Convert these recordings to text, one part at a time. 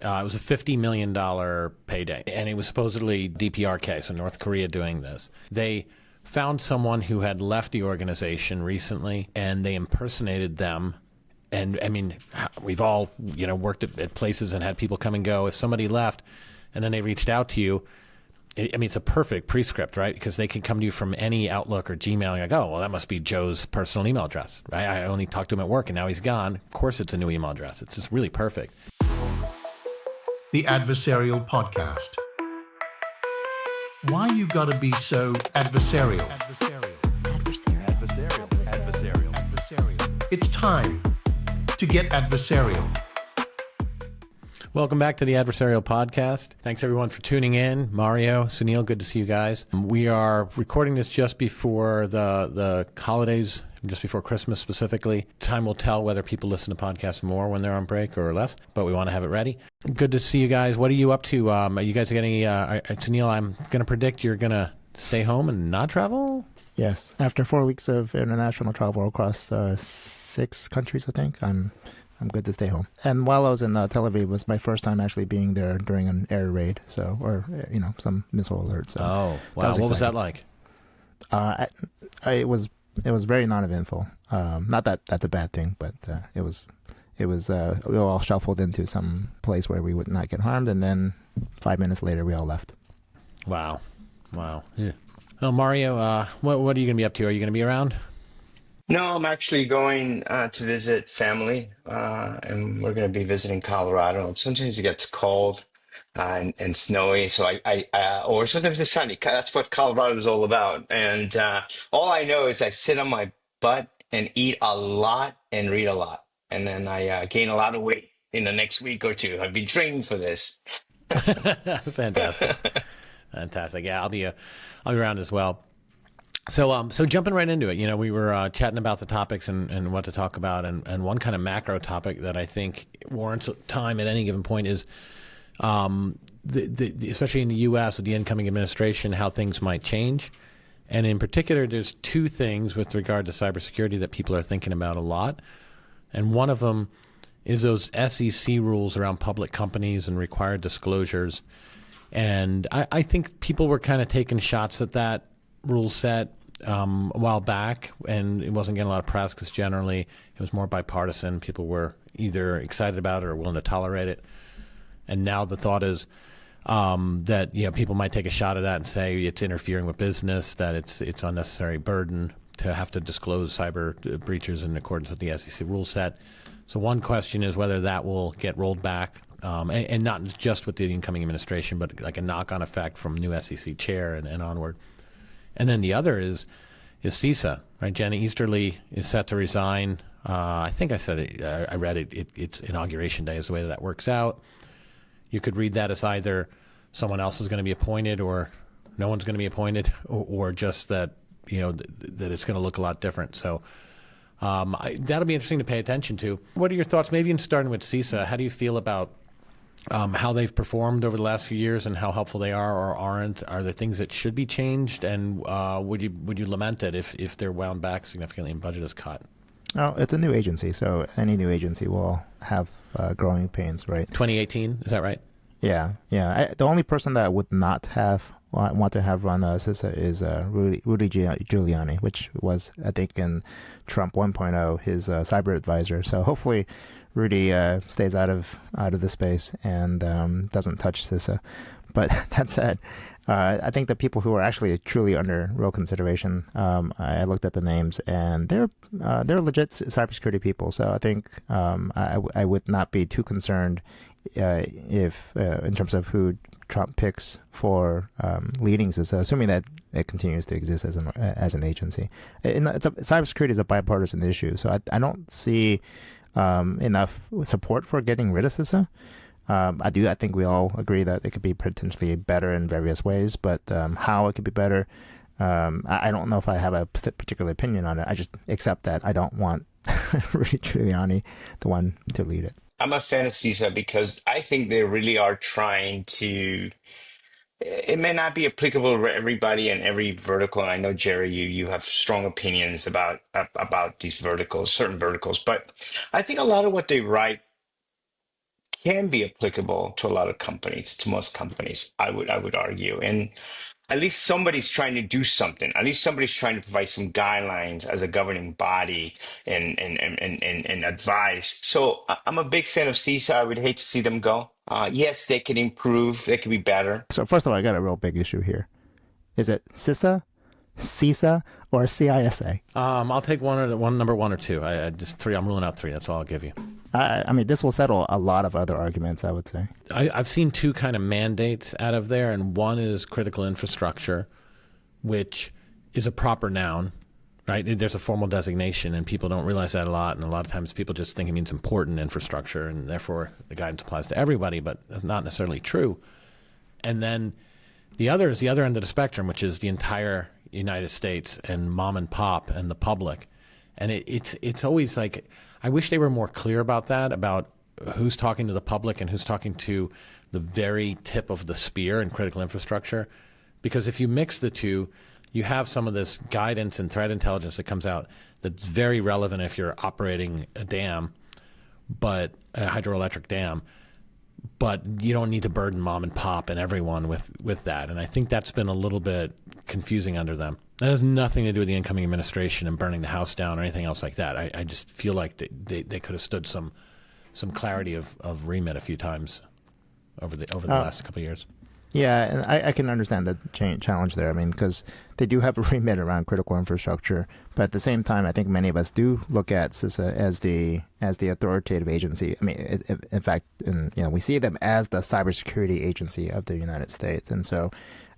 It was a $50 million payday, and it was supposedly DPRK, so North Korea doing this. They found someone who had left the organization recently, and they impersonated them. And I mean, we've all, worked at places and had people come and go. If somebody left and then they reached out to you, it's a perfect prescript, right? Because they can come to you from any Outlook or Gmail. And like, oh, well, that must be Joe's personal email address, right? I only talked to him at work and now he's gone. Of course, it's a new email address. It's just really perfect. The Adversarial Podcast. Why you gotta be so adversarial? Adversarial. It's time to get adversarial. Welcome back to the Adversarial Podcast. Thanks everyone for tuning in. Mario, Sounil, good to see you guys. We are recording this just before the holidays, just before Christmas specifically. Time will tell whether people listen to podcasts more when they're on break or less, but we want to have it ready. Good to see you guys. What are you up to? Are you guys getting Sounil, I'm going to predict you're going to stay home and not travel? Yes. After 4 weeks of international travel across 6 countries, I think, I'm good to stay home. And while I was in Tel Aviv, it was my first time actually being there during an air raid, or some missile alert. So wow! What was that like? It was very non-eventful. Not that that's a bad thing, but it was we were all shuffled into some place where we would not get harmed, and then 5 minutes later we all left. Wow. Yeah. Well, Mario, what are you going to be up to? Are you going to be around? No, I'm actually going to visit family, and we're going to be visiting Colorado. And sometimes it gets cold and snowy, so or sometimes it's sunny. That's what Colorado is all about. And all I know is I sit on my butt and eat a lot and read a lot, and then I gain a lot of weight in the next week or two. I've been training for this. Fantastic. Yeah, I'll be around as well. So jumping right into it, we were chatting about the topics and what to talk about, and one kind of macro topic that I think warrants time at any given point is, especially in the U.S. with the incoming administration, how things might change. And in particular, there's 2 things with regard to cybersecurity that people are thinking about a lot. And one of them is those SEC rules around public companies and required disclosures. And I think people were kind of taking shots at that rule set a while back, and it wasn't getting a lot of press because generally it was more bipartisan. People were either excited about it or willing to tolerate it. And now the thought is that people might take a shot at that and say it's interfering with business, that it's unnecessary burden to have to disclose cyber breaches in accordance with the SEC rule set. So one question is whether that will get rolled back, and not just with the incoming administration, but like a knock-on effect from new SEC chair and onward. And then the other is CISA, right? Jenna Easterly is set to resign. I think I said it. I read it. It's inauguration day is the way that works out. You could read that as either someone else is going to be appointed, or no one's going to be appointed, or just that that it's going to look a lot different. So that'll be interesting to pay attention to. What are your thoughts? Maybe starting with CISA, how do you feel about how they've performed over the last few years and how helpful they are or aren't? Are there things that should be changed? And would you lament it if they're wound back significantly and budget is cut? Oh, it's a new agency, so any new agency will have growing pains, right? 2018, is that right? Yeah. The only person that would not want to have run CISA is Rudy Giuliani, which was, I think, in Trump 1.0, his cyber advisor. So hopefully Rudy stays out of the space and doesn't touch CISA. But that said, I think the people who are actually truly under real consideration, I looked at the names, and they're legit cybersecurity people. So I think I would not be too concerned if in terms of who Trump picks for leading CISA, assuming that it continues to exist as an agency. Cybersecurity is a bipartisan issue, so I don't see enough support for getting rid of CISA. I think we all agree that it could be potentially better in various ways, but how it could be better, I don't know if I have a particular opinion on it. I just accept that I don't want Rudy Giuliani, the one to lead it. I'm a fan of CISA because I think they really are trying to. It may not be applicable to everybody and every vertical. And I know, Jerry, you have strong opinions about these verticals, certain verticals. But I think a lot of what they write can be applicable to a lot of companies, to most companies, I would argue. And at least somebody's trying to do something. At least somebody's trying to provide some guidelines as a governing body and advice. So I'm a big fan of CISA. I would hate to see them go. Yes, they could improve. They could be better. So first of all, I got a real big issue here. Is it CISA, CISA, or CISA? I'll take number one or two. I just three. I'm ruling out three. That's all I'll give you. I mean, this will settle a lot of other arguments, I would say. I've seen two kind of mandates out of there, and one is critical infrastructure, which is a proper noun, right? There's a formal designation, and people don't realize that a lot, and a lot of times people just think it means important infrastructure, and therefore the guidance applies to everybody, but that's not necessarily true. And then the other is the other end of the spectrum, which is the entire United States and mom and pop and the public. And it's always like, I wish they were more clear about that, about who's talking to the public and who's talking to the very tip of the spear in critical infrastructure. Because if you mix the two, you have some of this guidance and threat intelligence that comes out that's very relevant if you're operating a dam, but a hydroelectric dam. But you don't need to burden mom and pop and everyone with that. And I think that's been a little bit confusing under them. That has nothing to do with the incoming administration and burning the house down or anything else like that. I just feel like they could have stood some clarity of remit a few times over the last couple of years. Yeah, and I can understand the challenge there. I mean, because they do have a remit around critical infrastructure, but at the same time, I think many of us do look at CISA as the authoritative agency. I mean, in fact, we see them as the cybersecurity agency of the United States, and so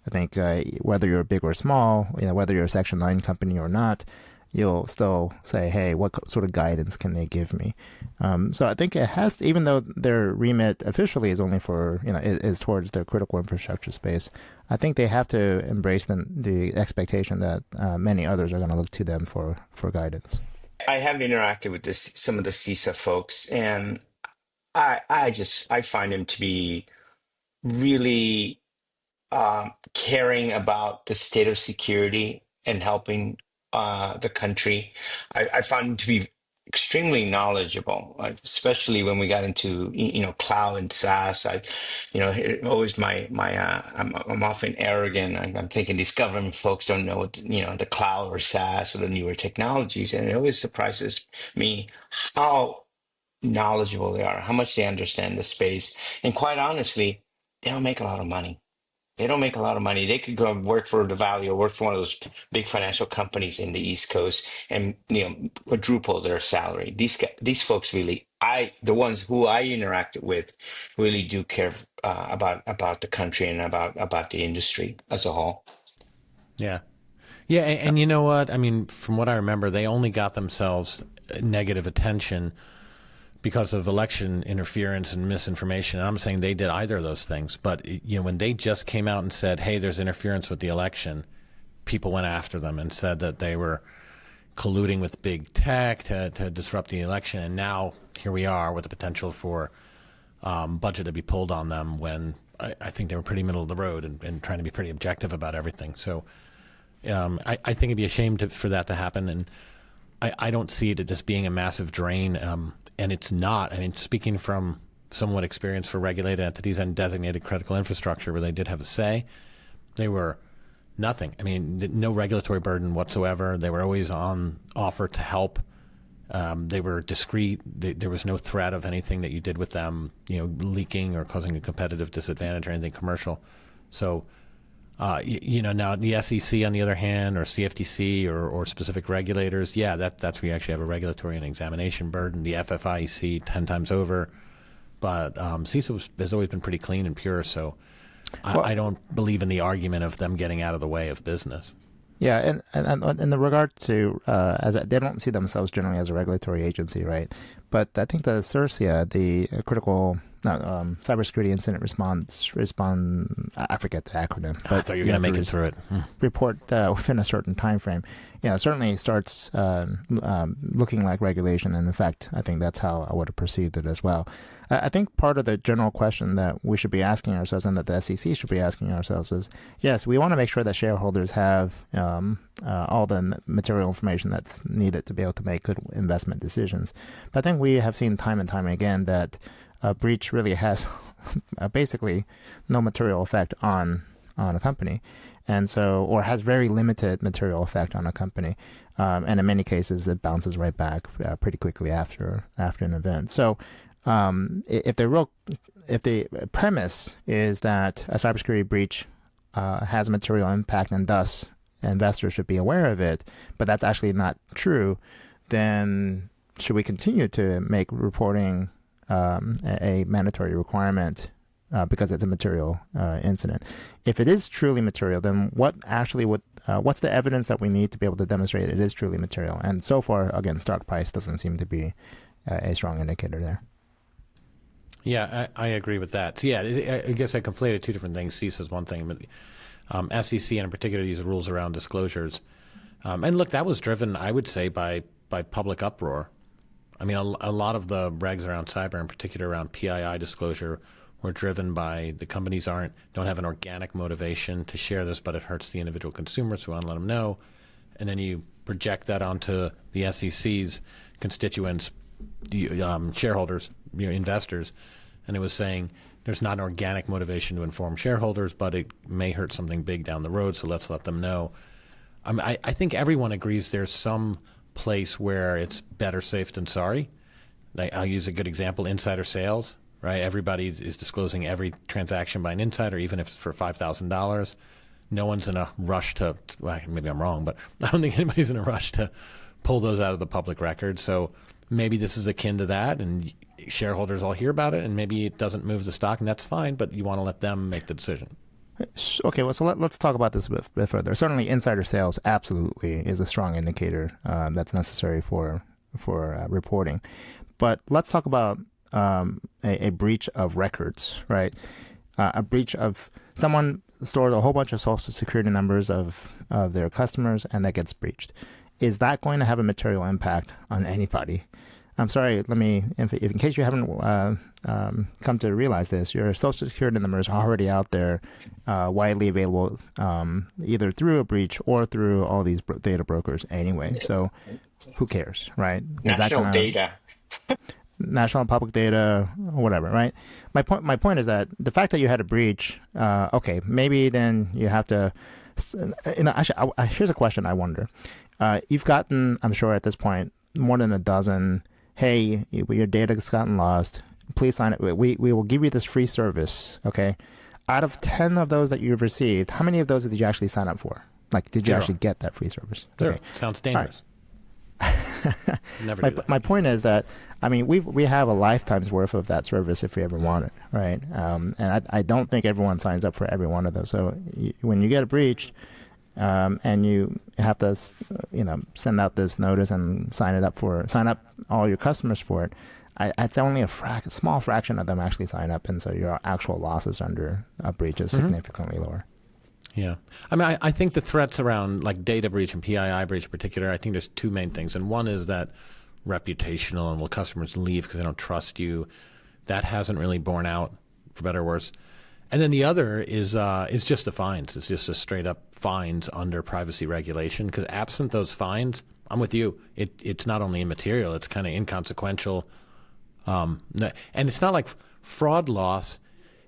I think whether you're big or small, whether you're a Section 9 company or not, you'll still say, hey, what sort of guidance can they give me? So I think it has to, even though their remit officially is only for, is towards their critical infrastructure space, I think they have to embrace the expectation that many others are going to look to them for guidance. I have interacted with some of the CISA folks, and I find them to be really caring about the state of security and helping the country. I found him to be extremely knowledgeable, especially when we got into cloud and SaaS. Always I'm often arrogant. I'm thinking these government folks don't know what the cloud or SaaS or the newer technologies, and it always surprises me how knowledgeable they are, how much they understand the space, and quite honestly, they don't make a lot of money. They don't make a lot of money. They could go work for the Valley or work for one of those big financial companies in the East Coast and quadruple their salary. These folks really, the ones who I interacted with, really do care about the country and about the industry as a whole. Yeah, and you know what? I mean, from what I remember, they only got themselves negative attention because of election interference and misinformation. And I'm saying they did either of those things. But when they just came out and said, hey, there's interference with the election, people went after them and said that they were colluding with big tech to disrupt the election. And now here we are with the potential for budget to be pulled on them when I think they were pretty middle of the road and trying to be pretty objective about everything. So I think it'd be a shame for that to happen. And I don't see it as just being a massive drain. And it's not. I mean, speaking from somewhat experience for regulated entities and designated critical infrastructure where they did have a say, they were nothing. I mean, no regulatory burden whatsoever. They were always on offer to help. They were discreet. There was no threat of anything that you did with them, leaking or causing a competitive disadvantage or anything commercial. So, now the SEC on the other hand, or CFTC or specific regulators, that's where you actually have a regulatory and examination burden. The FFIEC 10 times over, but CISA has always been pretty clean and pure. So I don't believe in the argument of them getting out of the way of business. Yeah, and in the regard to they don't see themselves generally as a regulatory agency, right? But I think the CIRSIA, the critical cybersecurity incident response, I forget the acronym. But I thought you were going to make it through it. Report within a certain time frame. Certainly starts looking like regulation, and in fact, I think that's how I would have perceived it as well. I think part of the general question that we should be asking ourselves, and that the SEC should be asking ourselves, is yes, we want to make sure that shareholders have all the material information that's needed to be able to make good investment decisions. But I think we have seen time and time again that a breach really has basically no material effect on a company, and so, or has very limited material effect on a company, and in many cases it bounces right back pretty quickly after an event. So if the premise is that a cybersecurity breach has a material impact and thus investors should be aware of it, but that's actually not true, then should we continue to make reporting a mandatory requirement because it's a material incident? If it is truly material, then what actually what's the evidence that we need to be able to demonstrate it is truly material? And so far, again, stock price doesn't seem to be a strong indicator there. Yeah, I agree with that. So yeah, I guess I conflated two different things. CISA is one thing, but SEC and in particular these rules around disclosures. And look, that was driven, I would say, by public uproar. I mean, a lot of the regs around cyber, in particular around PII disclosure, were driven by the companies don't have an organic motivation to share this, but it hurts the individual consumers, so we want to let them know. And then you project that onto the SEC's constituents, shareholders, investors, and it was saying there's not an organic motivation to inform shareholders, but it may hurt something big down the road, so let's let them know. I think everyone agrees there's some place where it's better safe than sorry. I'll use a good example, insider sales, right? Everybody is disclosing every transaction by an insider, even if it's for $5,000. No one's in a rush to, well, maybe I'm wrong, but I don't think anybody's in a rush to pull those out of the public record. So maybe this is akin to that, and shareholders all hear about it, and maybe it doesn't move the stock, and that's fine, but you want to let them make the decision. Okay, well, so let's talk about this a bit further. Certainly, insider sales absolutely is a strong indicator that's necessary for reporting. But let's talk about a breach of records, right? A breach of someone stored a whole bunch of social security numbers of their customers, and that gets breached. Is that going to have a material impact on anybody? I'm sorry, in case you haven't come to realize this, your social security numbers are already out there, widely available, either through a breach or through all these data brokers anyway. So who cares, right? National data. National public data, whatever, right? My point is that the fact that you had a breach, okay, maybe then you have to, actually, here's a question I wonder. You've gotten, I'm sure at this point, more than a dozen, hey, your data's gotten lost, please sign it. We will give you this free service, okay? Out of 10 of those that you've received, how many of those did you actually sign up for? Like, did you actually get that free service? Zero. Okay. Sounds dangerous. Never do that. My point is that, I mean, we have a lifetime's worth of that service if we ever want it, right? And I don't think everyone signs up for every one of those. So when you get breached, and you have to, send out this notice and sign up all your customers for it, it's only a small fraction of them actually sign up, and so your actual losses under a breach is significantly lower. Yeah. I mean, I think the threats around like data breach and PII breach in particular, I think there's two main things. And one is that reputational and will customers leave because they don't trust you. That hasn't really borne out, for better or worse. And then the other is just the fines. It's just a straight up fines under privacy regulation, because absent those fines, I'm with you, it's not only immaterial, it's kind of inconsequential. And it's not like fraud loss.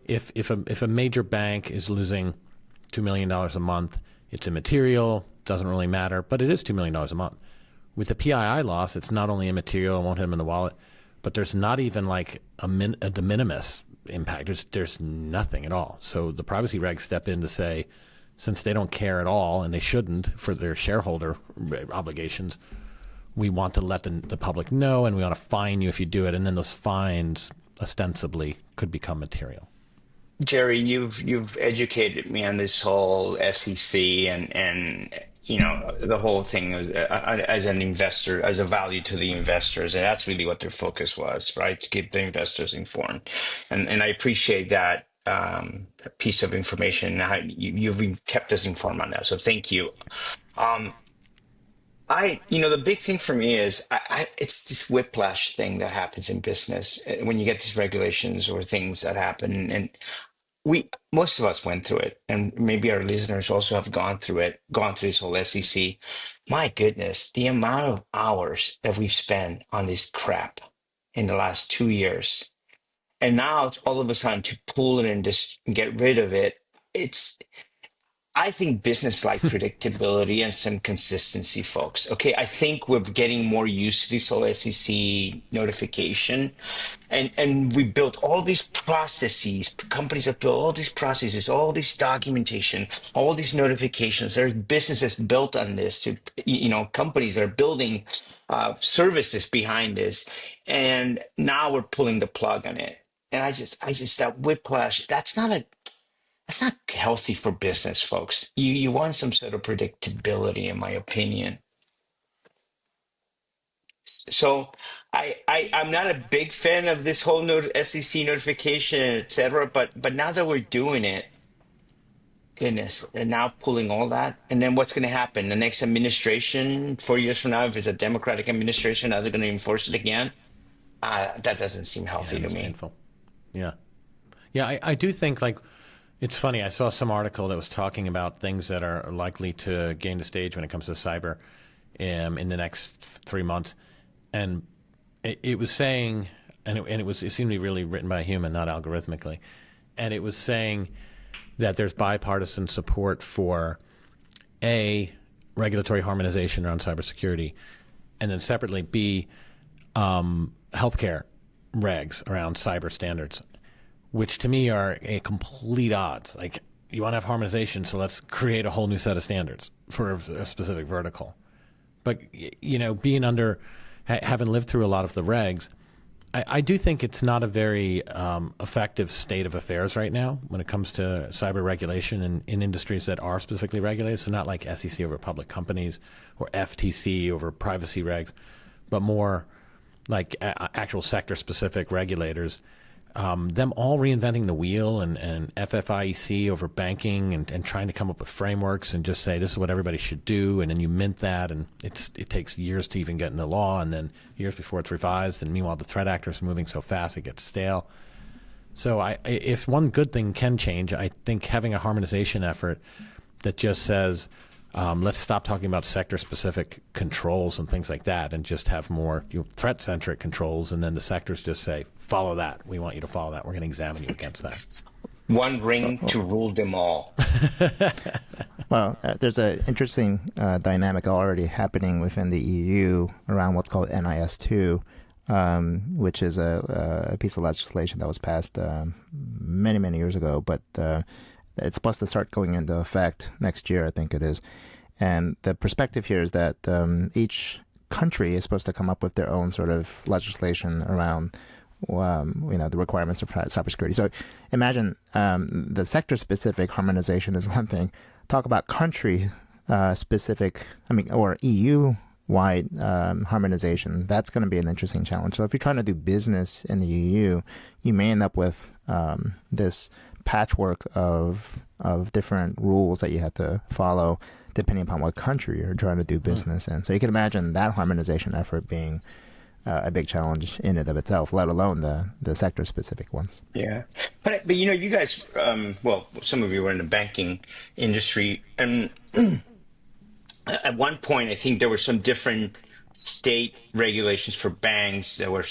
If a major bank is losing $2 million a month, it's immaterial, doesn't really matter, but it is $2 million a month. With the PII loss, it's not only immaterial, it won't hit them in the wallet, but there's not even like a de minimis impact. There's nothing at all. So the privacy regs step in to say, since they don't care at all, and they shouldn't for their shareholder obligations, we want to let the public know, and we want to fine you if you do it, and then those fines ostensibly could become material. Jerry, you've educated me on this whole SEC and the whole thing as an investor, as a value to the investors, and that's really what their focus was, right? To keep the investors informed, and I appreciate that piece of information. How you've kept us informed on that, so thank you. The big thing for me is it's this whiplash thing that happens in business when you get these regulations or things that happen, and most of us went through it, and maybe our listeners also have gone through this whole SEC. My goodness, the amount of hours that we've spent on this crap in the last 2 years. And now it's all of a sudden to pull it and just get rid of it. I think business like predictability and some consistency, folks. Okay, I think we're getting more used to this whole SEC notification, and we built all these processes. Companies have built all these processes, all this documentation, all these notifications. There's businesses built on this. To companies are building services behind this, and now we're pulling the plug on it. And I just that whiplash. That's not healthy for business, folks. You want some sort of predictability, in my opinion. So I'm not a big fan of this whole SEC notification, et cetera. But now that we're doing it, goodness, and now pulling all that, and then what's going to happen? The next administration, 4 years from now, if it's a Democratic administration, are they going to enforce it again? That doesn't seem healthy to me. Painful. Yeah, I do think it's funny. I saw some article that was talking about things that are likely to gain the stage when it comes to cyber in the next 3 months, and it was saying, it seemed to be really written by a human, not algorithmically, and it was saying that there's bipartisan support for A, regulatory harmonization around cybersecurity, and then separately B, healthcare regs around cyber standards, which to me are a complete odds. Like, you want to have harmonization, so let's create a whole new set of standards for a specific vertical. But, being having lived through a lot of the regs, I do think it's not a very effective state of affairs right now when it comes to cyber regulation in industries that are specifically regulated. So not like SEC over public companies or FTC over privacy regs, but more like actual sector-specific regulators. Them all reinventing the wheel and FFIEC over banking and trying to come up with frameworks and just say this is what everybody should do, and then you mint that, and it takes years to even get into law, and then years before it's revised, and meanwhile the threat actors are moving so fast it gets stale. So if one good thing can change, I think having a harmonization effort that just says let's stop talking about sector-specific controls and things like that and just have more threat-centric controls, and then the sectors just say, follow that. We want you to follow that. We're going to examine you against that. One ring to rule them all. Well, there's an interesting dynamic already happening within the EU around what's called NIS2, which is a piece of legislation that was passed many, many years ago, but it's supposed to start going into effect next year, I think it is. And the perspective here is that each country is supposed to come up with their own sort of legislation around the requirements of cybersecurity. So imagine the sector-specific harmonization is one thing. Talk about country-specific, or EU-wide harmonization. That's going to be an interesting challenge. So if you're trying to do business in the EU, you may end up with this patchwork of different rules that you have to follow depending upon what country you're trying to do business in. So you can imagine that harmonization effort being a big challenge in and of itself, let alone the sector-specific ones. Yeah, but you guys, some of you were in the banking industry, and at one point, I think there were some different state regulations for banks that were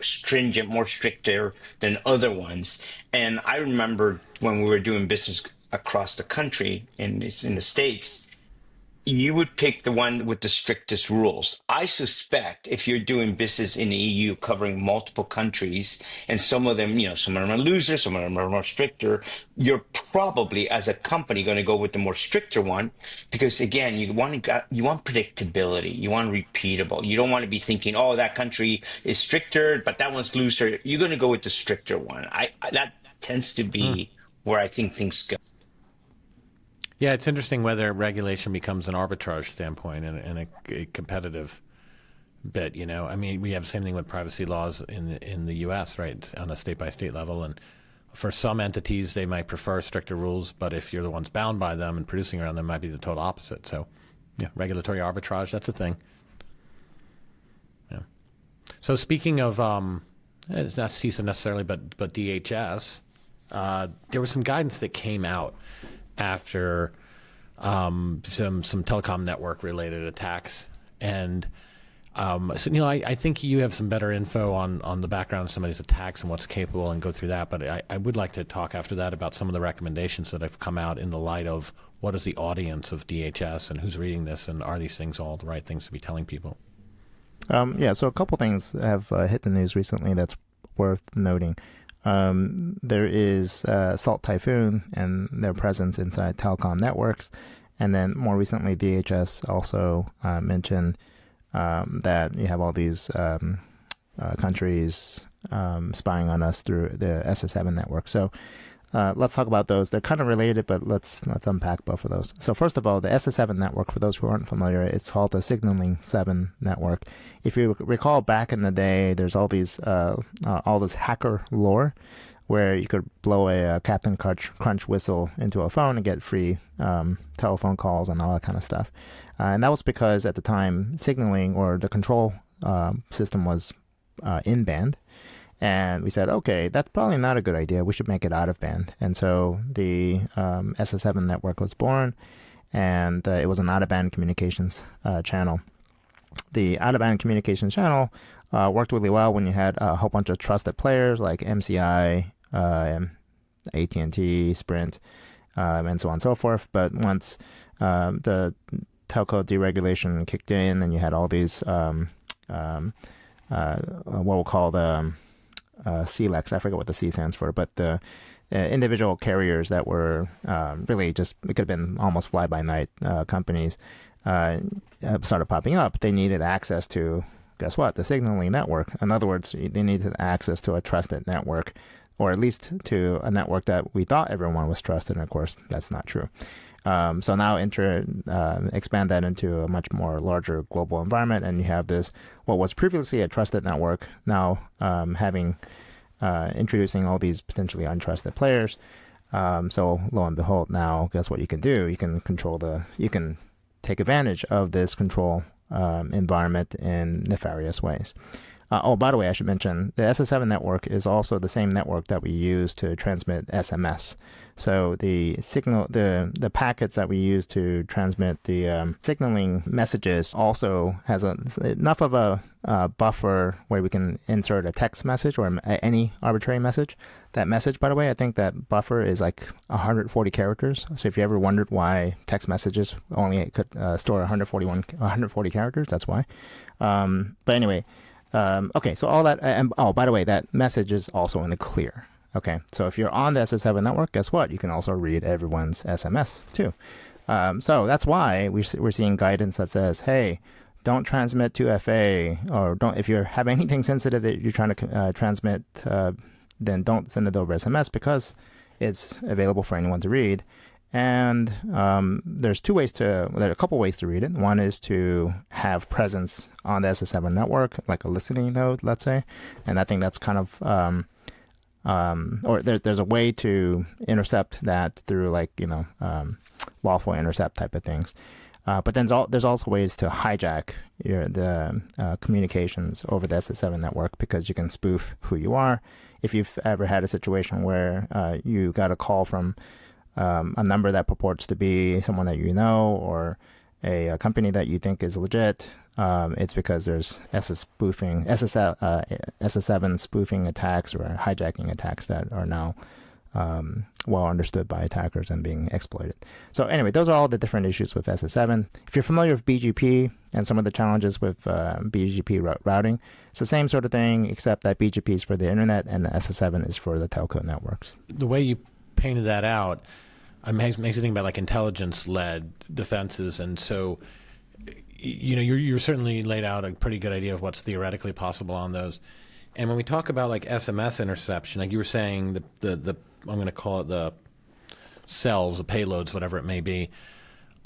stringent, more stricter than other ones. And I remember when we were doing business across the country in the States, you would pick the one with the strictest rules. I suspect if you're doing business in the EU covering multiple countries, and some of them, some of them are looser, some of them are more stricter, you're probably, as a company, going to go with the more stricter one because, again, you want predictability. You want repeatable. You don't want to be thinking, oh, that country is stricter, but that one's looser. You're going to go with the stricter one. That tends to be where I think things go. Yeah, it's interesting whether regulation becomes an arbitrage standpoint and a competitive bit. We have the same thing with privacy laws in the U.S., right, on a state-by-state level. And for some entities, they might prefer stricter rules, but if you're the ones bound by them and producing around them, it might be the total opposite. So, yeah, regulatory arbitrage, that's a thing. Yeah. So speaking of, it's not CISA necessarily, but DHS, there was some guidance that came out after some telecom network related attacks, and So Neil, I think you have some better info on the background of somebody's attacks and what's capable, and go through that. But I would like to talk after that about some of the recommendations that have come out in the light of what is the audience of DHS and who's reading this, and are these things all the right things to be telling people? So a couple things have hit the news recently that's worth noting. There is Salt Typhoon and their presence inside telecom networks. And then more recently, DHS also mentioned that you have all these countries spying on us through the SS7 network. So let's talk about those. They're kind of related, but let's unpack both of those. So first of all, the SS7 network, for those who aren't familiar, it's called the Signaling 7 network. If you recall back in the day, there's all this hacker lore where you could blow a Captain Crunch whistle into a phone and get free telephone calls and all that kind of stuff. And that was because at the time, signaling or the control system was in-band. And we said, okay, that's probably not a good idea. We should make it out-of-band. And so the SS7 network was born, and it was an out-of-band communications channel. The out-of-band communications channel worked really well when you had a whole bunch of trusted players like MCI, AT&T, Sprint, and so on and so forth. But once the telco deregulation kicked in, and you had all these what we'll call the CLECs, I forget what the C stands for, but the individual carriers that were really just, it could have been almost fly-by-night companies, started popping up. They needed access to, guess what, the signaling network. In other words, they needed access to a trusted network, or at least to a network that we thought everyone was trusted. And of course, that's not true. So now expand that into a much more larger global environment, and you have this, what was previously a trusted network, now introducing all these potentially untrusted players. So lo and behold, now guess what you can do? You can you can take advantage of this control environment in nefarious ways. By the way, I should mention the SS7 network is also the same network that we use to transmit SMS. So the packets that we use to transmit the signaling messages also has enough of a buffer where we can insert a text message or any arbitrary message. That message, by the way, I think that buffer is like 140 characters. So if you ever wondered why text messages only could store 140 characters, that's why. But anyway. Okay, so all that, and by the way, that message is also in the clear. Okay, so if you're on the SS7 network, guess what? You can also read everyone's SMS too. So that's why we're seeing guidance that says, hey, don't transmit 2FA, or don't, if you have anything sensitive that you're trying to transmit, then don't send it over SMS because it's available for anyone to read. And there are a couple ways to read it. One is to have presence on the SS7 network, like a listening node, let's say. And I think that's kind of, there's a way to intercept that through lawful intercept type of things. But then there's also ways to hijack the communications over the SS7 network, because you can spoof who you are. If you've ever had a situation where you got a call from a number that purports to be someone that you know, or a company that you think is legit, it's because there's SS7 spoofing attacks or hijacking attacks that are now well understood by attackers and being exploited. So anyway, those are all the different issues with SS7. If you're familiar with BGP and some of the challenges with BGP routing, it's the same sort of thing, except that BGP is for the internet and the SS7 is for the telco networks. The way you painted that out, makes me think about like intelligence-led defenses, and so you're certainly laid out a pretty good idea of what's theoretically possible on those. And when we talk about like SMS interception, like you were saying, the I'm going to call it the cells, the payloads, whatever it may be,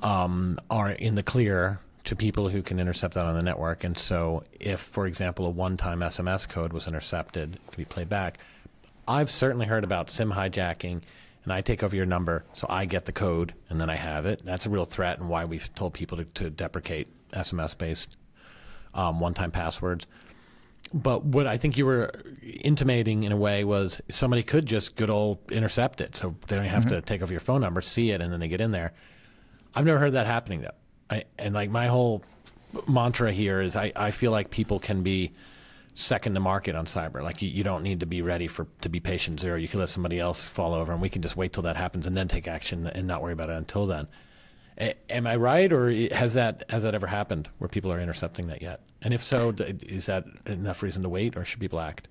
are in the clear to people who can intercept that on the network. And so if, for example, a one-time SMS code was intercepted, it could be played back. I've certainly heard about SIM hijacking, and I take over your number, so I get the code, and then I have it. That's a real threat, and why we've told people to deprecate SMS-based one-time passwords. But what I think you were intimating in a way was somebody could just good old intercept it, so they don't have to take over your phone number, see it, and then they get in there. I've never heard that happening, though. And like my whole mantra here is I feel like people can be second to market on cyber. Like you don't need to be ready to be patient zero. You can let somebody else fall over, and we can just wait till that happens and then take action and not worry about it until then. Am I right, or has that ever happened where people are intercepting that yet? And if so, is that enough reason to wait, or should people act?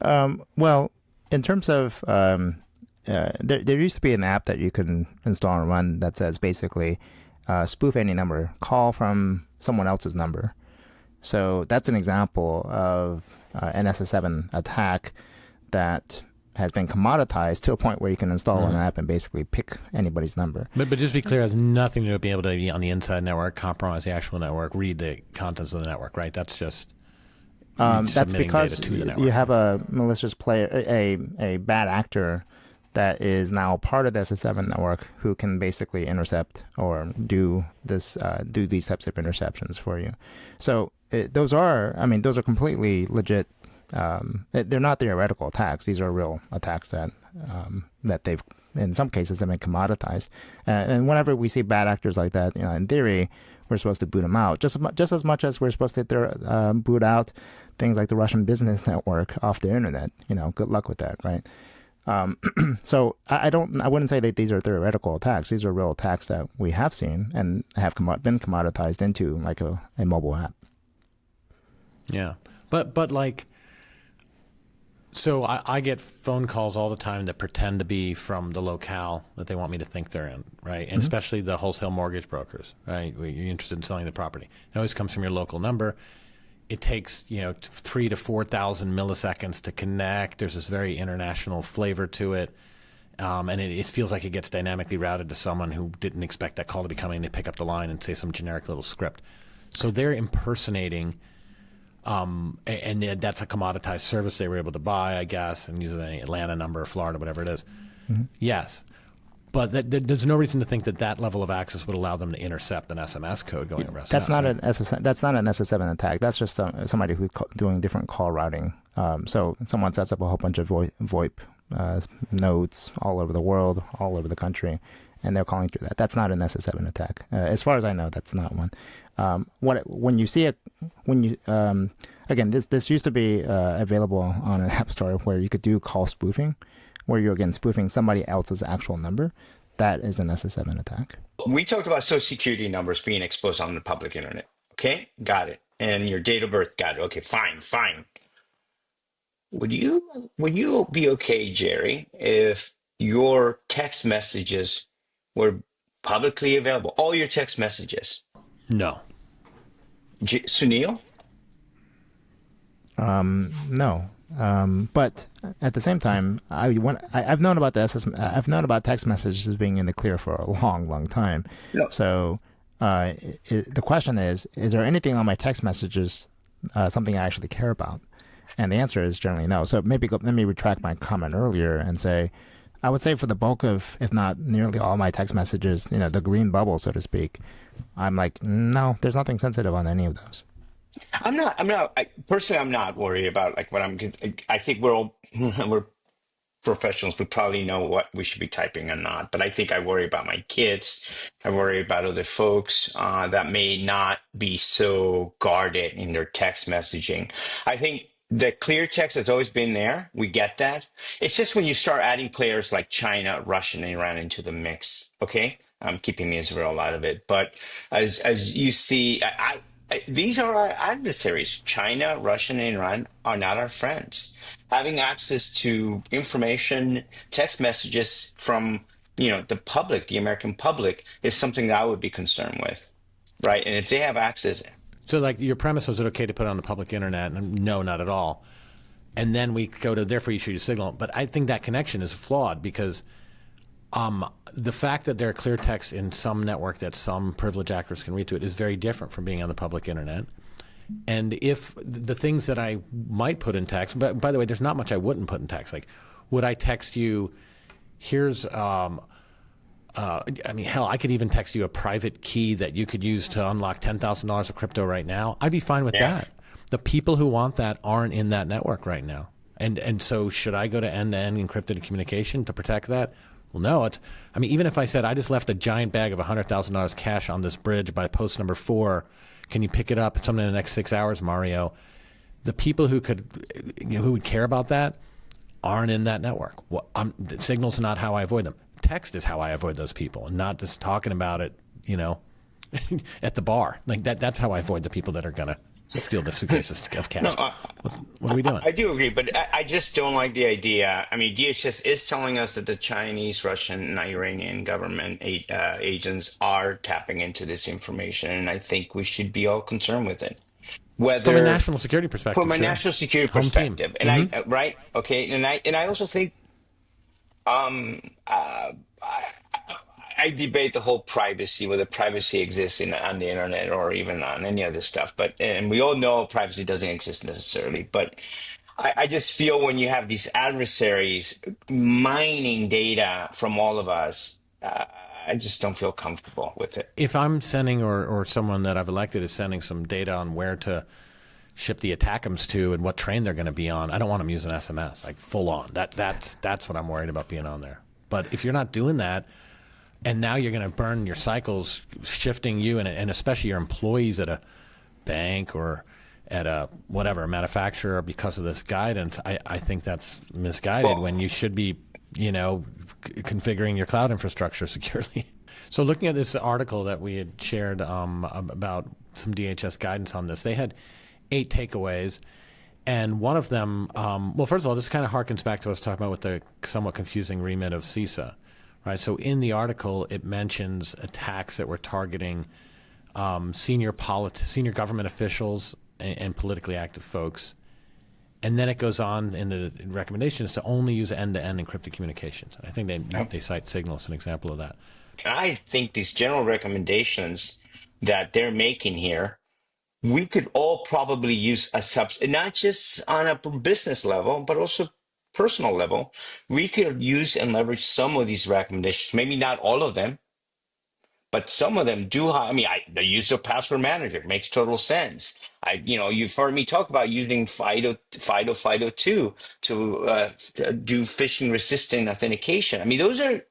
Well, in terms of there used to be an app that you can install and run that says basically spoof any number, call from someone else's number. So that's an example of an SS7 attack that has been commoditized to a point where you can install an app and basically pick anybody's number. But just be clear, it has nothing to do with being able to be on the inside network, compromise the actual network, read the contents of the network, right? That's just that's because you have a malicious player, a bad actor that is now part of the SS7 network who can basically intercept or do these types of interceptions for you. So those are completely legit. They're not theoretical attacks. These are real attacks that they've, in some cases, have been commoditized. And whenever we see bad actors like that, in theory, we're supposed to boot them out. Just as much as we're supposed to boot out things like the Russian business network off the internet. Good luck with that, right? So I wouldn't say that these are theoretical attacks. These are real attacks that we have seen and have been commoditized into like a mobile app. Yeah, but like. So I get phone calls all the time that pretend to be from the locale that they want me to think they're in, right? And especially the wholesale mortgage brokers, right? You're interested in selling the property. It always comes from your local number. It takes 3,000 to 4,000 milliseconds to connect. There's this very international flavor to it, and it feels like it gets dynamically routed to someone who didn't expect that call to be coming. They pick up the line and say some generic little script. So they're impersonating. And that's a commoditized service they were able to buy, I guess, and use an Atlanta number or Florida, whatever it is. Mm-hmm. Yes. But there's no reason to think that level of access would allow them to intercept an SMS code going over SMS. That's not an SS7 attack. That's just somebody who's doing different call routing. So someone sets up a whole bunch of VoIP nodes all over the world, all over the country, and they're calling through that. That's not an SS7 attack. As far as I know, that's not one. Again, this used to be available on an app store where you could do call spoofing, where you're again spoofing somebody else's actual number. That is an SS7 attack. We talked about social security numbers being exposed on the public internet. Okay, got it. And your date of birth, got it. Okay, fine. Would you be okay, Jerry, if your text messages were publicly available? All your text messages? No. Sounil? No. But at the same time, I've known about I've known about text messages being in the clear for a long time. No. So the question is there anything on my text messages something I actually care about? And the answer is generally no. So maybe let me retract my comment earlier and say, I would say for the bulk of, if not nearly all my text messages, the green bubble, so to speak, I'm like, no, there's nothing sensitive on any of those. Personally, I'm not worried about I think we're professionals. We probably know what we should be typing and not, but I think I worry about my kids. I worry about other folks that may not be so guarded in their text messaging. I think the clear text has always been there. We get that. It's just when you start adding players like China, Russia, and Iran into the mix. Okay, I'm keeping Israel out of it, but as you see, these are our adversaries. China, Russia, and Iran are not our friends. Having access to information, text messages from the public, the American public, is something that I would be concerned with, right? And if they have access. So like your premise was it okay to put it on the public internet? And no, not at all. And then we go to therefore you should use Signal. But I think that connection is flawed because the fact that there are clear texts in some network that some privileged actors can read to it is very different from being on the public internet. And if the things that I might put in text, but by the way, there's not much I wouldn't put in text. Like, would I text you, here's hell, I could even text you a private key that you could use to unlock $10,000 of crypto right now. I'd be fine with that. The people who want that aren't in that network right now. And so should I go to end-to-end encrypted communication to protect that? Well, no. Even if I said I just left a giant bag of $100,000 cash on this bridge by post number 4, Can you pick it up sometime in the next 6 hours, Mario? The people who who would care about that aren't in that network. The Signal's not how I avoid them. Text is how I avoid those people, and not just talking about it, at the bar. Like that's how I avoid the people that are going to steal the suitcases of cash. No, what are we doing? I do agree, but I just don't like the idea. I mean, DHS is telling us that the Chinese, Russian, and Iranian government agents are tapping into this information, and I think we should be all concerned with it. Whether from a national security perspective, from a sure. national security Home team. perspective, and I right, okay, and I also think, I debate the whole privacy, whether privacy exists on the internet or even on any other stuff. And we all know privacy doesn't exist necessarily. But I just feel when you have these adversaries mining data from all of us, I just don't feel comfortable with it. If I'm sending or someone that I've elected is sending some data on where to ship the attackums to and what train they're going to be on, I don't want them using SMS, like full on. That's what I'm worried about being on there. But if you're not doing that, and now you're going to burn your cycles shifting you and especially your employees at a bank or at a whatever manufacturer because of this guidance, I think that's misguided when you should be, configuring your cloud infrastructure securely. So looking at this article that we had shared about some DHS guidance on this, they had 8 takeaways. And one of them, well, first of all, this kind of harkens back to what I was talking about with the somewhat confusing remit of CISA. Right, so in the article, it mentions attacks that were targeting senior government officials and politically active folks. And then it goes on in the recommendations to only use end-to-end encrypted communications. I think they cite Signal as an example of that. I think these general recommendations that they're making here, we could all probably use not just on a business level, but also personal level. We could use and leverage some of these recommendations, maybe not all of them, but some of them do. The use of password manager makes total sense. You've heard me talk about using FIDO2 to do phishing resistant authentication. I mean, those are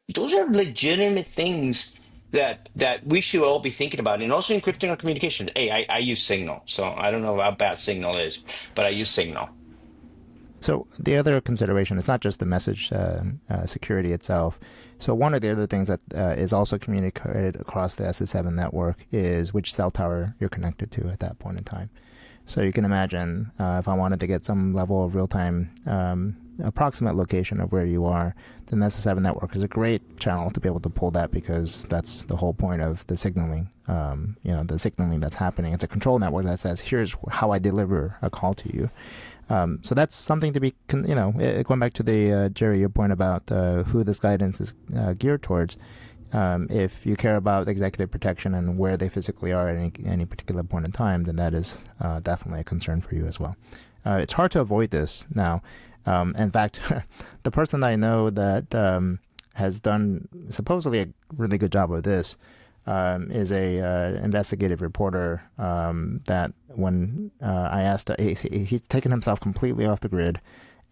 legitimate things that we should all be thinking about. And also encrypting our communication. Hey, I use Signal, so I don't know how bad Signal is, but I use Signal. So the other consideration is not just the message security itself. So one of the other things that is also communicated across the SS7 network is which cell tower you're connected to at that point in time. So you can imagine if I wanted to get some level of real-time approximate location of where you are, then the SS7 network is a great channel to be able to pull that, because that's the whole point of the signaling. The signaling that's happening. It's a control network that says, here's how I deliver a call to you. So that's something to be, going back to the, Jerry, your point about who this guidance is geared towards. If you care about executive protection and where they physically are at any particular point in time, then that is definitely a concern for you as well. It's hard to avoid this now. In fact, the person I know that has done supposedly a really good job of this is a investigative reporter that when I asked, he's taken himself completely off the grid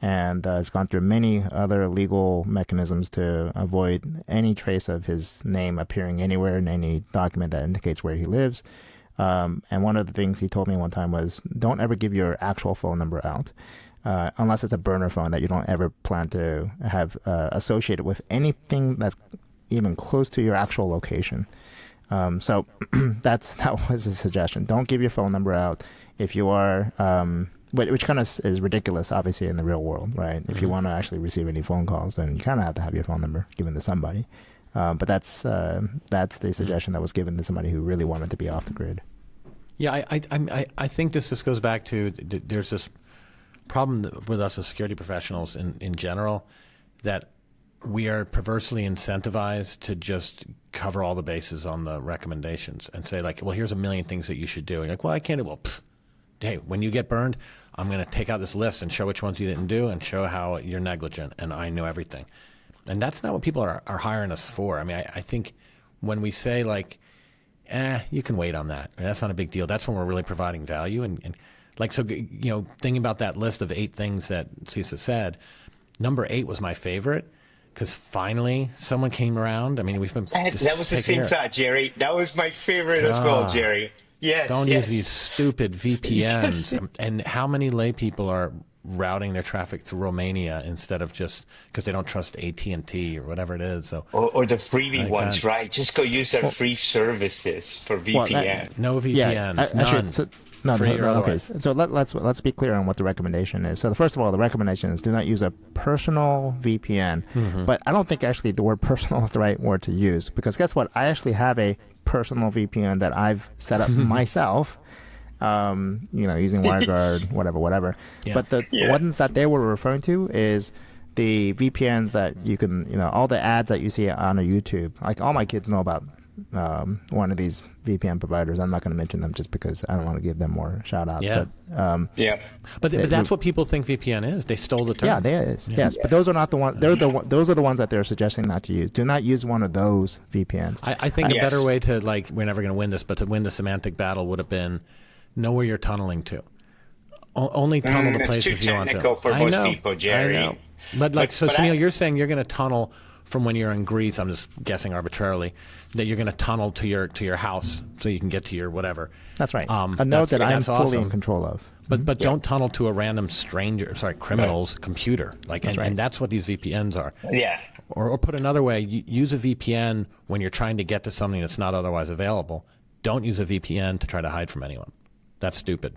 and has gone through many other legal mechanisms to avoid any trace of his name appearing anywhere in any document that indicates where he lives. And one of the things he told me one time was, don't ever give your actual phone number out. Unless it's a burner phone that you don't ever plan to have associated with anything that's even close to your actual location. So that was a suggestion. Don't give your phone number out if you are, which kind of is ridiculous, obviously, in the real world, right? If you want to actually receive any phone calls, then you kind of have to have your phone number given to somebody. But that's the suggestion that was given to somebody who really wanted to be off the grid. Yeah, I think this just goes back to there's this problem with us as security professionals in general, that we are perversely incentivized to just cover all the bases on the recommendations and say, like, well, here's a million things that you should do. And you're like, well, I can't do. Well, hey, when you get burned, I'm going to take out this list and show which ones you didn't do and show how you're negligent and I know everything. And that's not what people are hiring us for. I mean, I think when we say, like, you can wait on that, that's not a big deal, that's when we're really providing value. And like, so, thinking about that list of 8 things that CISA said, number 8 was my favorite. Because finally, someone came around. I mean, we've been... That was the same thought, Jerry. That was my favorite as well, Jerry. Yes, Don't yes. use these stupid VPNs. And how many lay people are routing their traffic through Romania instead of just because they don't trust AT&T or whatever it is. So Or the freebie I ones, can't- right? Just go use their free services for Well, VPN. no Yeah, VPNs, actually, none. so, no, Free or okay. otherwise. So let's be clear on what the recommendation is. So first of all, the recommendation is do not use a personal VPN. Mm-hmm. But I don't think actually the word personal is the right word to use, because guess what? I actually have a personal VPN that I've set up myself. Using WireGuard, whatever. Yeah. But the ones that they were referring to is the VPNs that you can, all the ads that you see on a YouTube. Like all my kids know about one of these VPN providers. I'm not going to mention them just because I don't want to give them more shout outs. Yeah. But, But that's what people think VPN is. They stole the term. yeah, they is. Yes, but those are not the ones. Those are the ones that they're suggesting not to use. Do not use one of those VPNs. I think a Yes. better way to, like, we're never going to win this, but to win the semantic battle would have been know where you're tunneling to. Only tunnel to That's places too you want to. technical for I most know, people, Jerry. I know. But like, so but Sounil, you're saying you're going to tunnel from when you're in Greece. I'm just guessing arbitrarily that you're going to tunnel to your house so you can get to your whatever. That's right. Um, A node that I'm that's fully awesome. in control of. But don't tunnel to a random criminal's computer. Like, and that's what these VPNs are. Yeah. Or put another way, use a VPN when you're trying to get to something that's not otherwise available. Don't use a VPN to try to hide from anyone. That's stupid.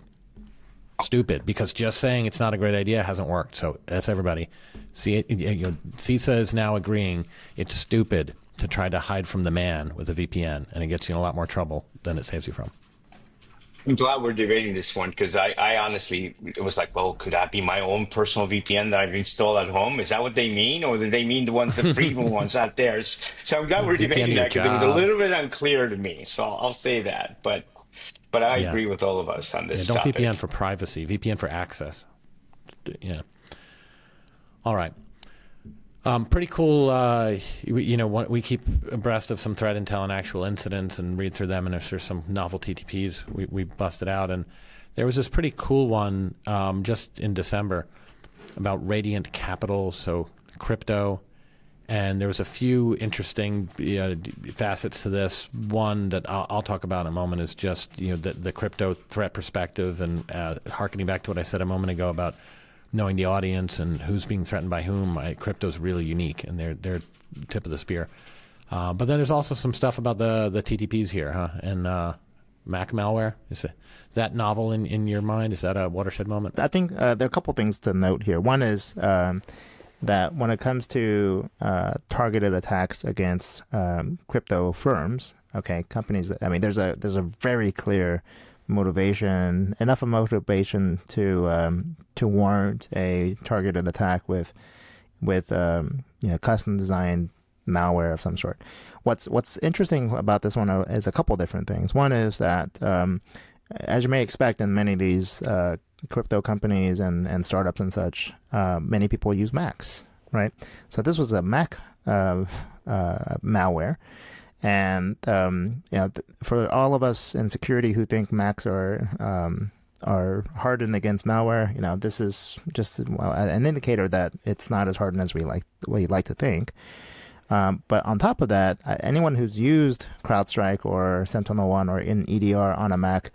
Stupid, because just saying it's not a great idea hasn't worked. So that's everybody. CISA is now agreeing it's stupid to try to hide from the man with a VPN, and it gets you in a lot more trouble than it saves you from. I'm glad we're debating this one, because I honestly, it was like, well, could that be my own personal VPN that I've installed at home? Is that what they mean? Or do they mean the free ones out there? So I'm glad we're debating that, because it was a little bit unclear to me. So I'll say that. But I agree with all of us on this don't topic. VPN for privacy, VPN for access. Yeah. All right. Pretty cool. We keep abreast of some threat intel and actual incidents and read through them. And if there's some novel TTPs, we bust it out. And there was this pretty cool one just in December about Radiant Capital, so crypto. And there was a few interesting facets to this. One that I'll talk about in a moment is just the crypto threat perspective, and harkening back to what I said a moment ago about knowing the audience and who's being threatened by whom. Crypto's really unique, and they're tip of the spear. But then there's also some stuff about the TTPs here, huh? And Mac malware. Is that novel in your mind? Is that a watershed moment? I think there are a couple things to note here. One is that when it comes to targeted attacks against crypto firms, companies, there's a very clear motivation, enough of motivation to warrant a targeted attack with custom designed malware of some sort. What's interesting about this one is a couple different things. One is that as you may expect in many of these crypto companies and startups and such, many people use Macs, right? So this was a Mac malware. And for all of us in security who think Macs are hardened against malware, this is just an indicator that it's not as hardened as we like to think. But on top of that, anyone who's used CrowdStrike or SentinelOne or in EDR on a Mac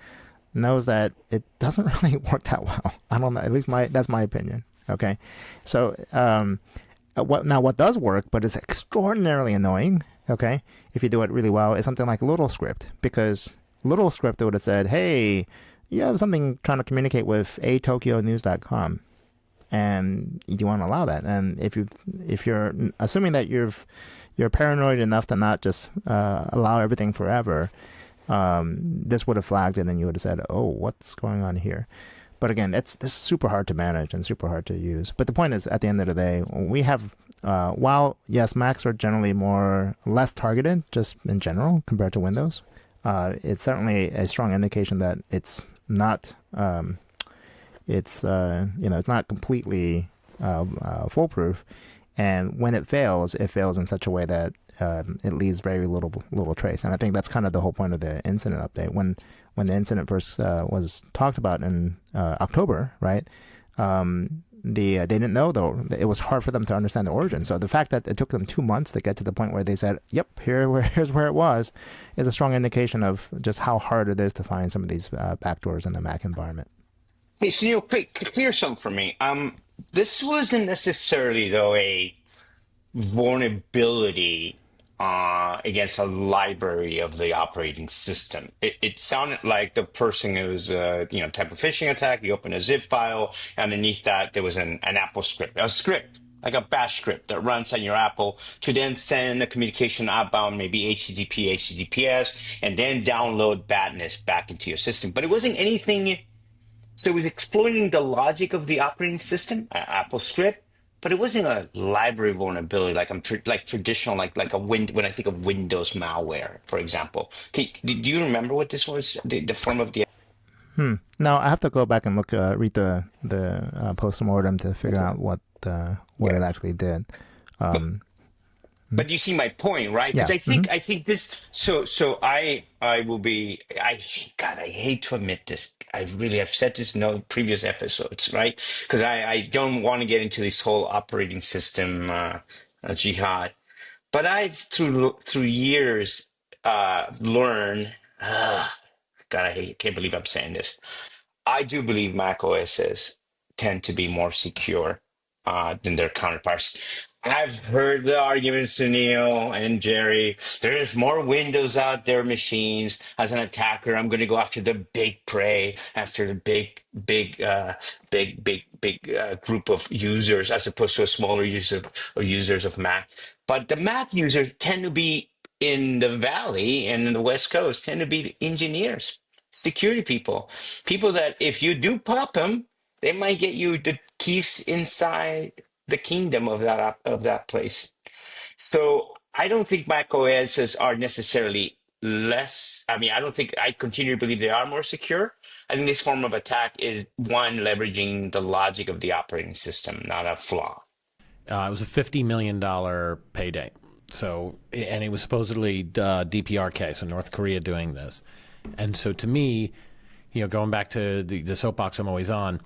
knows that it doesn't really work that well. I don't know. At least that's my opinion. Okay, so what does work, but is extraordinarily annoying. Okay, if you do it really well, is something like Little Script, because Little Script would have said, "Hey, you have something trying to communicate with atokyonews.com, and do you want to allow that?" And if you're assuming that you're paranoid enough to not just allow everything forever, this would have flagged it, and you would have said, "Oh, what's going on here?" But again, this is super hard to manage and super hard to use. But the point is, at the end of the day, we have, while yes, Macs are generally less targeted, just in general compared to Windows, it's certainly a strong indication that it's not, it's not completely foolproof. And when it fails in such a way that it leaves very little trace. And I think that's kind of the whole point of the incident update. When the incident first was talked about in October, right? they didn't know, though. It was hard for them to understand the origin. So the fact that it took them 2 months to get to the point where they said, yep, here's where it was, is a strong indication of just how hard it is to find some of these backdoors in the Mac environment. Hey, Sounil, clear something for me. This wasn't necessarily, though, a vulnerability against a library of the operating system. It sounded like the person who was, type of phishing attack. You open a zip file, underneath that there was an Apple script, a script like a bash script that runs on your Apple to then send a communication outbound, maybe HTTP, HTTPS, and then download badness back into your system. But it wasn't anything. So it was exploiting the logic of the operating system, Apple script. But it wasn't a library vulnerability like traditional, like when I think of Windows malware, for example. Do you remember what this was? The form of the. No, I have to go back and read the postmortem to figure out what it actually did. But you see my point, right? Because I think this. So I will be. I hate to admit this. I've said this in previous episodes, right? Because I don't want to get into this whole operating system jihad. But I've through years learned. I can't believe I'm saying this. I do believe Mac OSs tend to be more secure than their counterparts. I've heard the arguments to Neil and Jerry. There's more Windows out there machines. As an attacker, I'm going to go after the big prey, after the big group of users, as opposed to a smaller users of Mac. But the Mac users tend to be in the Valley and in the West Coast tend to be engineers, security people that if you do pop them, they might get you the keys inside the kingdom of that place. So I don't think Mac OSs are necessarily less. I continue to believe they are more secure. I think this form of attack is one leveraging the logic of the operating system, not a flaw. It was a $50 million payday. So, and it was supposedly DPRK, so North Korea doing this. And so to me, going back to the soapbox I'm always on,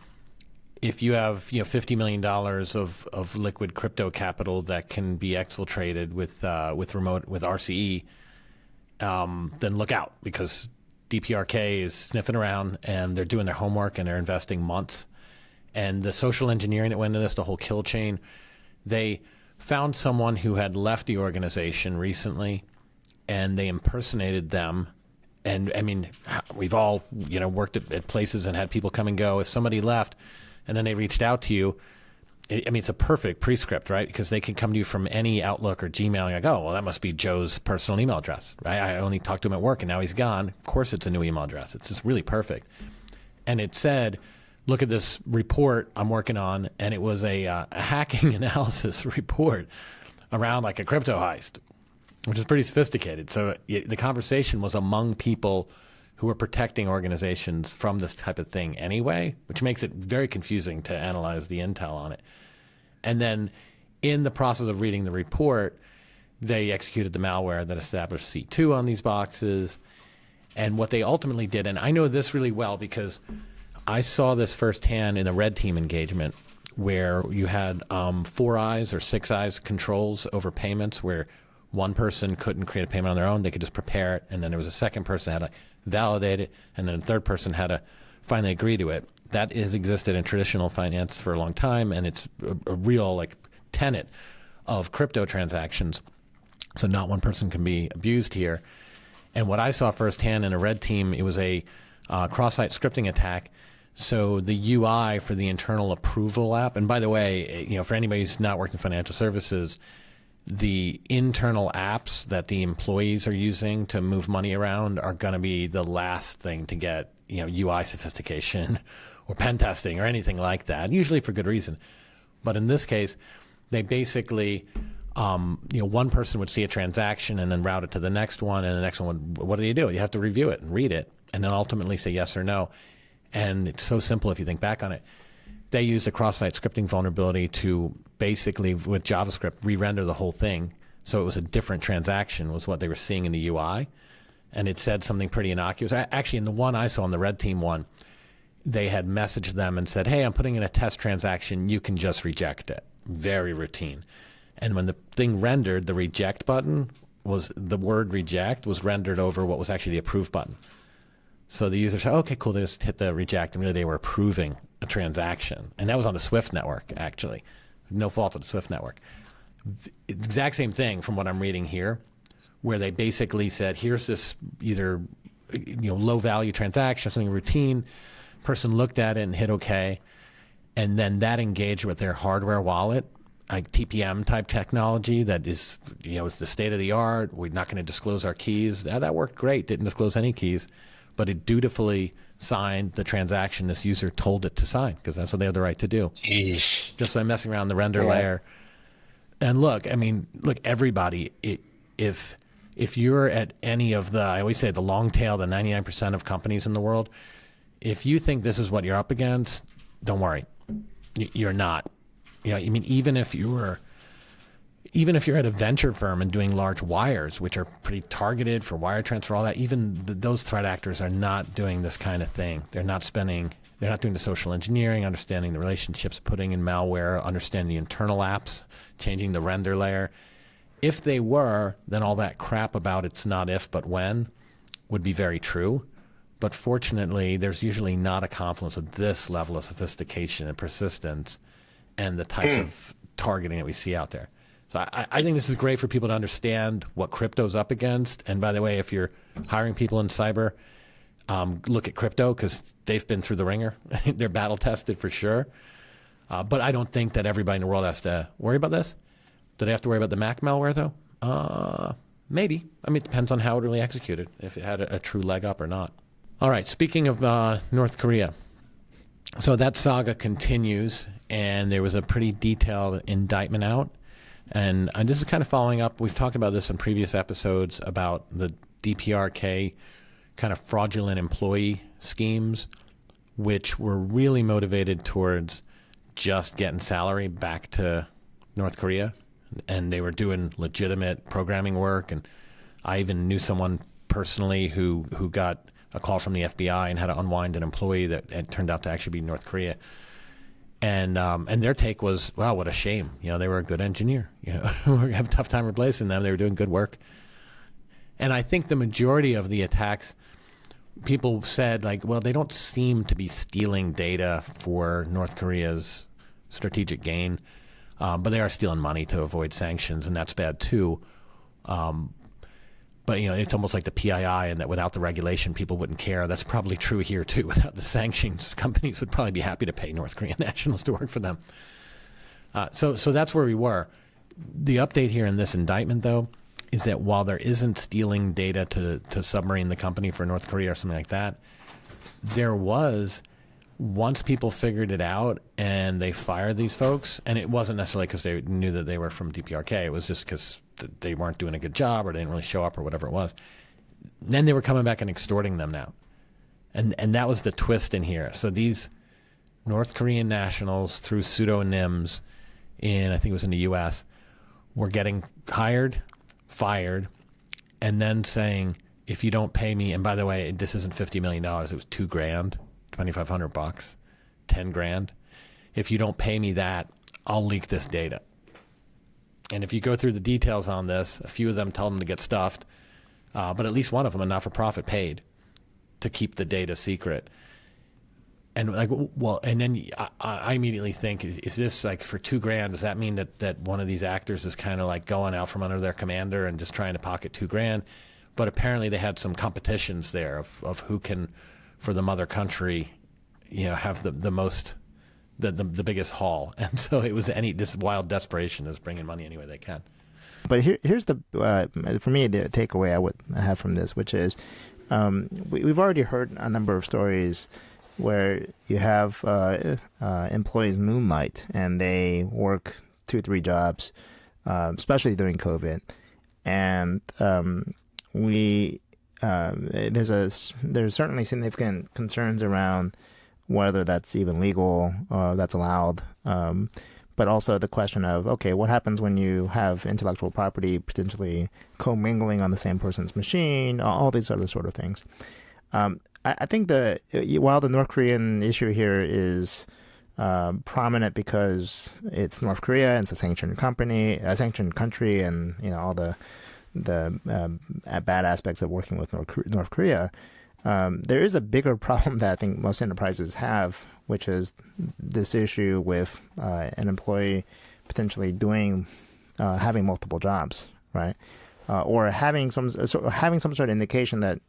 if you have $50 million of liquid crypto capital that can be exfiltrated with RCE, then look out, because DPRK is sniffing around and they're doing their homework and they're investing months. And the social engineering that went into this, the whole kill chain, they found someone who had left the organization recently and they impersonated them. And I mean, we've all worked at places and had people come and go. If somebody left and then they reached out to you, it's a perfect prescript, right? Because they can come to you from any Outlook or Gmail and you're like, oh, well, that must be Joe's personal email address, right? I only talked to him at work and now he's gone. Of course it's a new email address. It's just really perfect. And it said, look at this report I'm working on, and it was a hacking analysis report around like a crypto heist, which is pretty sophisticated. So the conversation was among people who were protecting organizations from this type of thing anyway, which makes it very confusing to analyze the intel on it. And then in the process of reading the report, they executed the malware that established C2 on these boxes. And what they ultimately did, and I know this really well because I saw this firsthand in a red team engagement where you had 4 eyes or 6 eyes controls over payments, where one person couldn't create a payment on their own. They could just prepare it. And then there was a second person that had to validate it. And then a third person had to finally agree to it. That has existed in traditional finance for a long time. And it's a real tenet of crypto transactions. So not one person can be abused here. And what I saw firsthand in a red team, it was a cross-site scripting attack. So the UI for the internal approval app, and by the way, for anybody who's not working in financial services, the internal apps that the employees are using to move money around are going to be the last thing to get, UI sophistication or pen testing or anything like that, usually for good reason. But in this case, they basically, one person would see a transaction and then route it to the next one, and the next one would, what do? You have to review it and read it, and then ultimately say yes or no. And it's so simple if you think back on it. They used a cross-site scripting vulnerability to basically, with JavaScript, re-render the whole thing. So it was a different transaction was what they were seeing in the UI. And it said something pretty innocuous. Actually, in the one I saw on the red team one, they had messaged them and said, hey, I'm putting in a test transaction. You can just reject it. Very routine. And when the thing rendered, the reject button was, the word reject was rendered over what was actually the approve button. So the user said, okay, cool, they just hit the reject, and really they were approving a transaction. And that was on the Swift network, actually. No fault of the Swift network. The exact same thing from what I'm reading here, where they basically said, here's this either low value transaction or something routine. Person looked at it and hit OK. And then that engaged with their hardware wallet, like TPM type technology that is, is the state of the art. We're not going to disclose our keys. That worked great. Didn't disclose any keys. But it dutifully signed the transaction this user told it to sign, because that's what they have the right to do. Jeez. Just by messing around the render layer. And look, everybody, if you're at any of the, I always say the long tail, the 99% of companies in the world, if you think this is what you're up against, don't worry. You're not. Even if you're at a venture firm and doing large wires, which are pretty targeted for wire transfer, all that, even those threat actors are not doing this kind of thing. They're not doing the social engineering, understanding the relationships, putting in malware, understanding the internal apps, changing the render layer. If they were, then all that crap about it's not if but when would be very true. But fortunately, there's usually not a confluence of this level of sophistication and persistence and the types of targeting that we see out there. So I think this is great for people to understand what crypto's up against. And by the way, if you're hiring people in cyber, look at crypto, because they've been through the ringer. They're battle tested for sure. But I don't think that everybody in the world has to worry about this. Do they have to worry about the Mac malware, though? Maybe. It depends on how it really executed, if it had a true leg up or not. All right, speaking of North Korea. So that saga continues, and there was a pretty detailed indictment out. And this is kind of following up. We've talked about this in previous episodes about the DPRK kind of fraudulent employee schemes, which were really motivated towards just getting salary back to North Korea. And they were doing legitimate programming work. And I even knew someone personally who got a call from the FBI and had to unwind an employee that it turned out to actually be North Korea. And their take was, wow, what a shame. They were a good engineer. We're going to have a tough time replacing them. They were doing good work. And I think the majority of the attacks, people said, well, they don't seem to be stealing data for North Korea's strategic gain, but they are stealing money to avoid sanctions, and that's bad too. But, it's almost like the PII, and that without the regulation, people wouldn't care. That's probably true here, too. Without the sanctions, companies would probably be happy to pay North Korean nationals to work for them. So that's where we were. The update here in this indictment, though, is that while there isn't stealing data to submarine the company for North Korea or something like that, there was, once people figured it out and they fired these folks, and it wasn't necessarily because they knew that they were from DPRK. It was just because they weren't doing a good job or they didn't really show up or whatever it was. Then they were coming back and extorting them now. And that was the twist in here. So these North Korean nationals through pseudonyms in, I think it was in the US, were getting hired, fired, and then saying, if you don't pay me, and by the way, this isn't $50 million, it was $2,000, $2,500, $10,000. If you don't pay me that, I'll leak this data. And if you go through the details on this, a few of them tell them to get stuffed, but at least one of them, a not-for-profit, paid to keep the data secret. And and then I immediately think, is this for $2,000? Does that mean that one of these actors is kind of going out from under their commander and just trying to pocket $2,000? But apparently they had some competitions there of who can, for the mother country, have the most. The biggest haul, and so it was this wild desperation is bringing money any way they can. But here's the for me the takeaway I would have from this, which is we've already heard a number of stories where you have employees moonlight and they work 2-3 jobs, especially during COVID, and there's certainly significant concerns around whether that's even legal, that's allowed, but also the question of, okay, what happens when you have intellectual property potentially commingling on the same person's machine, all these other sort of things. I think while the North Korean issue here is prominent because it's North Korea and it's a sanctioned country, and all the bad aspects of working with North Korea. There is a bigger problem that I think most enterprises have, which is this issue with an employee potentially having multiple jobs, right? Or having some sort of indication that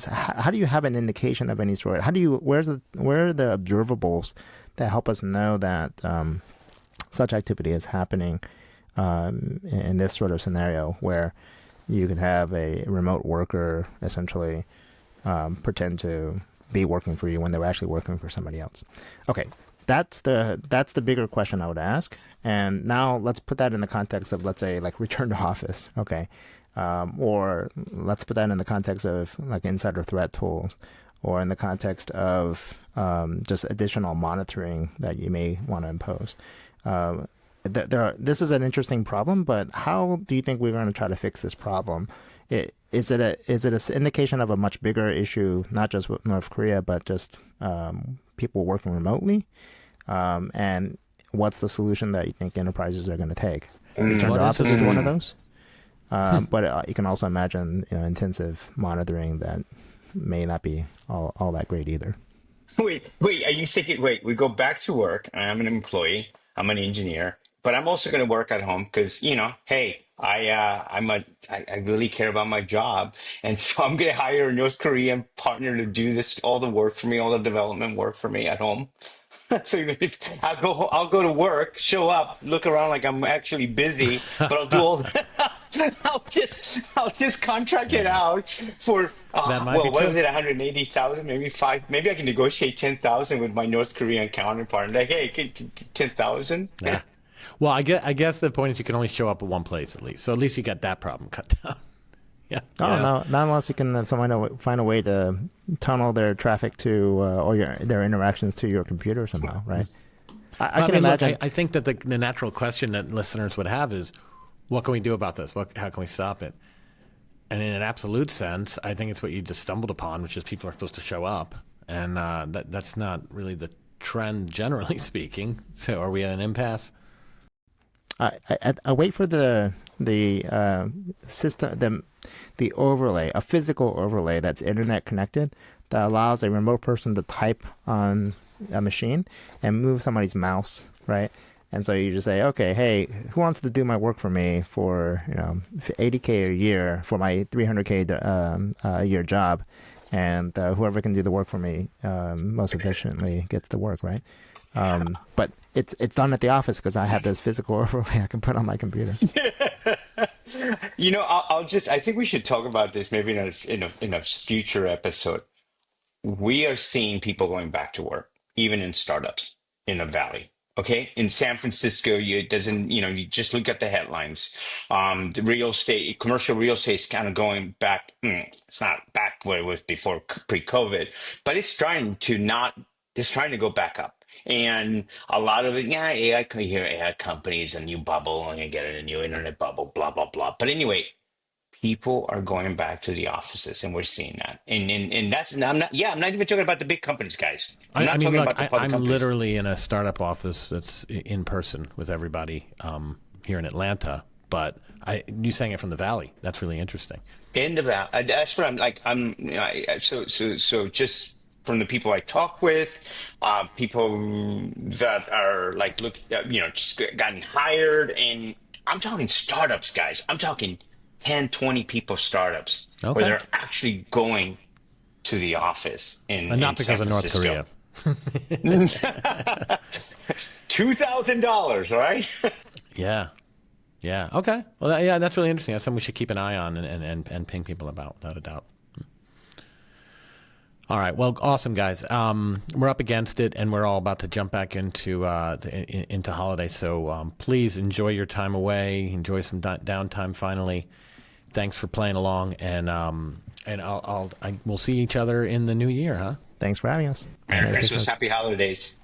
how do you have an indication of any sort? Where are the observables that help us know that such activity is happening in this sort of scenario where you could have a remote worker essentially pretend to be working for you when they were actually working for somebody else. Okay, that's the bigger question I would ask. And now let's put that in the context of, let's say, like return to office. Okay. Or let's put that in the context of like insider threat tools, or in the context of just additional monitoring that you may want to impose. This is an interesting problem, but how do you think we're going to try to fix this problem? Is it an indication of a much bigger issue, not just with North Korea, but just people working remotely? And what's the solution that you think enterprises are going to take? Return to office is one of those. But you can also imagine intensive monitoring that may not be all that great either. Wait, are you thinking, we go back to work. I'm an employee, I'm an engineer, but I'm also going to work at home because, hey, I really care about my job. And so I'm going to hire a North Korean partner to do all the work for me, all the development work for me at home. So if I'll go to work, show up, look around like I'm actually busy, but I'll do all. I'll just contract it out for what is it, 180,000, maybe 5, maybe I can negotiate 10,000 with my North Korean counterpart. Like, hey, 10,000. Yeah. Well, I guess the point is you can only show up at one place at least, so at least you got that problem cut down. Yeah. No, not unless you can find a way to tunnel their traffic to or their interactions to your computer somehow, right? I can imagine. Look, I think that the natural question that listeners would have is, what can we do about this? How can we stop it? And in an absolute sense, I think it's what you just stumbled upon, which is people are supposed to show up, and that's not really the trend, generally speaking. So, are we at an impasse? I wait for the system, the overlay, a physical overlay that's internet connected that allows a remote person to type on a machine and move somebody's mouse, right? And so you just say, okay, hey, who wants to do my work for me for $80K a year for my $300K a year job, and whoever can do the work for me most efficiently gets the work, right? But it's done at the office because I have this physical overlay I can put on my computer. I think we should talk about this maybe in a future episode. We are seeing people going back to work, even in startups in the Valley. Okay, in San Francisco, you just look at the headlines. The commercial real estate is kind of going back. It's not back where it was before pre-COVID, but it's trying to go back up. And a lot of it, AI companies, a new bubble, and you get in a new internet bubble, blah, blah, blah. But anyway, people are going back to the offices, and we're seeing that. And that's, I'm not even talking about the big companies, guys. I'm literally in a startup office that's in person with everybody here in Atlanta, but you saying it from the Valley. That's really interesting. In the Valley. That's what I'm like. So just from the people I talk with, people that are like, just gotten hired, and I'm talking startups, guys. I'm talking 10, 20 people startups where they're actually going to the office in not because of North Korea. $2,000, right? Yeah. Okay. Well, yeah, that's really interesting. That's something we should keep an eye on and ping people about, without a doubt. All right. Well, awesome, guys. We're up against it, and we're all about to jump back into holiday. So please enjoy your time away. Enjoy some downtime. Finally, thanks for playing along, and we'll see each other in the new year, huh? Thanks for having us. Merry Christmas, happy holidays.